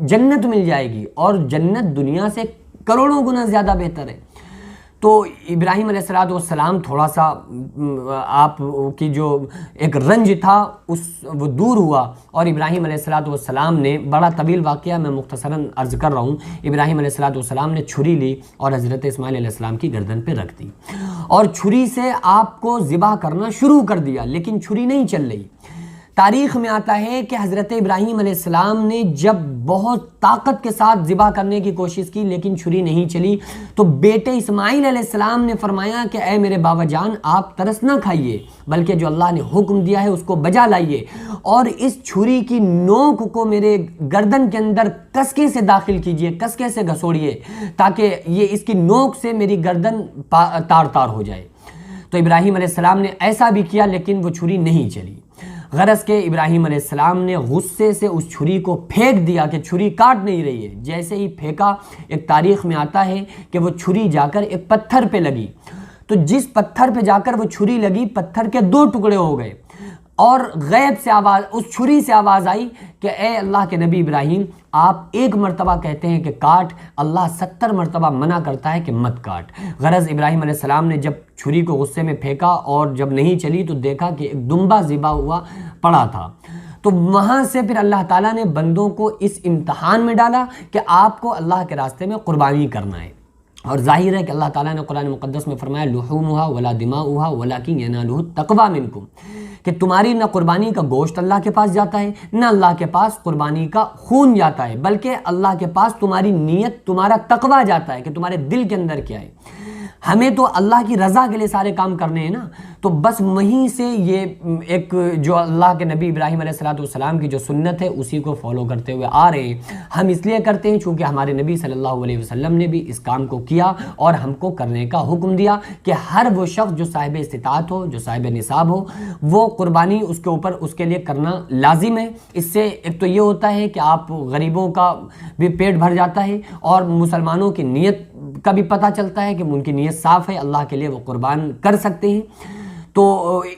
جنت مل جائے گی، اور جنت دنیا سے کروڑوں گنا زیادہ بہتر ہے۔ تو ابراہیم علیہ السلام تھوڑا سا آپ کی جو ایک رنج تھا وہ دور ہوا، اور ابراہیم علیہ السلام نے، بڑا طویل واقعہ میں مختصراً عرض کر رہا ہوں، ابراہیم علیہ السلام نے چھری لی اور حضرت اسماعیل علیہ السلام کی گردن پہ رکھ دی، اور چھری سے آپ کو ذبح کرنا شروع کر دیا، لیکن چھری نہیں چل رہی۔ تاریخ میں آتا ہے کہ حضرت ابراہیم علیہ السلام نے جب بہت طاقت کے ساتھ ذبح کرنے کی کوشش کی لیکن چھری نہیں چلی، تو بیٹے اسماعیل علیہ السلام نے فرمایا کہ اے میرے بابا جان، آپ ترس نہ کھائیے، بلکہ جو اللہ نے حکم دیا ہے اس کو بجا لائیے، اور اس چھری کی نوک کو میرے گردن کے اندر کسکے سے داخل کیجئے، کسکے سے گھسوڑیے، تاکہ یہ اس کی نوک سے میری گردن تار تار ہو جائے۔ تو ابراہیم علیہ السلام نے ایسا بھی کیا، لیکن وہ چھری نہیں چلی۔ غرض کہ ابراہیم علیہ السلام نے غصے سے اس چھری کو پھینک دیا کہ چھری کاٹ نہیں رہی ہے۔ جیسے ہی پھینکا، ایک تاریخ میں آتا ہے کہ وہ چھری جا کر ایک پتھر پہ لگی، تو جس پتھر پہ جا کر وہ چھری لگی، پتھر کے 2 ٹکڑے ہو گئے، اور غیب سے آواز، اس چھری سے آواز آئی کہ اے اللہ کے نبی ابراہیم، آپ 1 مرتبہ کہتے ہیں کہ کاٹ، اللہ 70 مرتبہ منع کرتا ہے کہ مت کاٹ۔ غرض ابراہیم علیہ السلام نے جب چھری کو غصے میں پھینکا اور جب نہیں چلی تو دیکھا کہ ایک دمبا ذبح ہوا پڑا تھا۔ تو وہاں سے پھر اللہ تعالیٰ نے بندوں کو اس امتحان میں ڈالا کہ آپ کو اللہ کے راستے میں قربانی کرنا ہے، اور ظاہر ہے کہ اللہ تعالیٰ نے قرآن مقدس میں فرمایا لحومها ولا دماؤها ولكن يناله التقوى منكم، کہ تمہاری نہ قربانی کا گوشت اللہ کے پاس جاتا ہے، نہ اللہ کے پاس قربانی کا خون جاتا ہے، بلکہ اللہ کے پاس تمہاری نیت، تمہارا تقوی جاتا ہے کہ تمہارے دل کے اندر کیا ہے۔ ہمیں تو اللہ کی رضا کے لیے سارے کام کرنے ہیں نا، تو بس وہیں سے یہ ایک جو اللہ کے نبی ابراہیم علیہ السلام کی جو سنت ہے اسی کو فالو کرتے ہوئے آ رہے ہیں۔ ہم اس لیے کرتے ہیں چونکہ ہمارے نبی صلی اللہ علیہ وسلم نے بھی اس کام کو کیا اور ہم کو کرنے کا حکم دیا کہ ہر وہ شخص جو صاحب استطاعت ہو، جو صاحب نصاب ہو، وہ قربانی اس کے اوپر اس کے لیے کرنا لازم ہے۔ اس سے ایک تو یہ ہوتا ہے کہ آپ غریبوں کا بھی پیٹ بھر جاتا ہے، اور مسلمانوں کی نیت کا بھی پتہ چلتا ہے کہ ان کی نیت صاف ہے، اللہ کے لیے وہ قربان کر سکتے ہیں۔ تو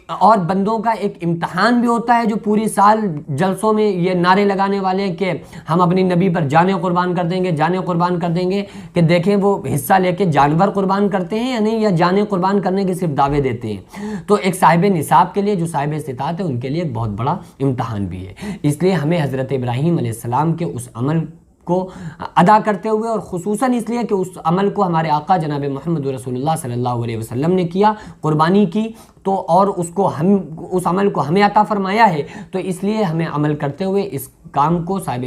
اور بندوں کا ایک امتحان بھی ہوتا ہے جو پوری سال جلسوں میں یہ نعرے لگانے والے کہ ہم اپنی نبی پر جانیں قربان کر دیں گے، جانیں قربان کر دیں گے، کہ دیکھیں وہ حصہ لے کے جانور قربان کرتے ہیں یا نہیں، یا جانیں قربان کرنے کے صرف دعوے دیتے ہیں۔ تو ایک صاحب نصاب کے لیے، جو صاحب استطاعت ہے، ان کے لیے ایک بہت بڑا امتحان بھی ہے۔ اس لیے ہمیں حضرت ابراہیم علیہ السلام کے اس عمل کو ادا کرتے ہوئے، اور خصوصاً اس لیے کہ اس عمل کو ہمارے آقا جناب محمد رسول اللہ صلی اللہ علیہ وسلم نے کیا، قربانی کی، تو اور اس عمل کو ہمیں عطا فرمایا ہے، تو اس لیے ہمیں عمل کرتے ہوئے اس کام کو صاحب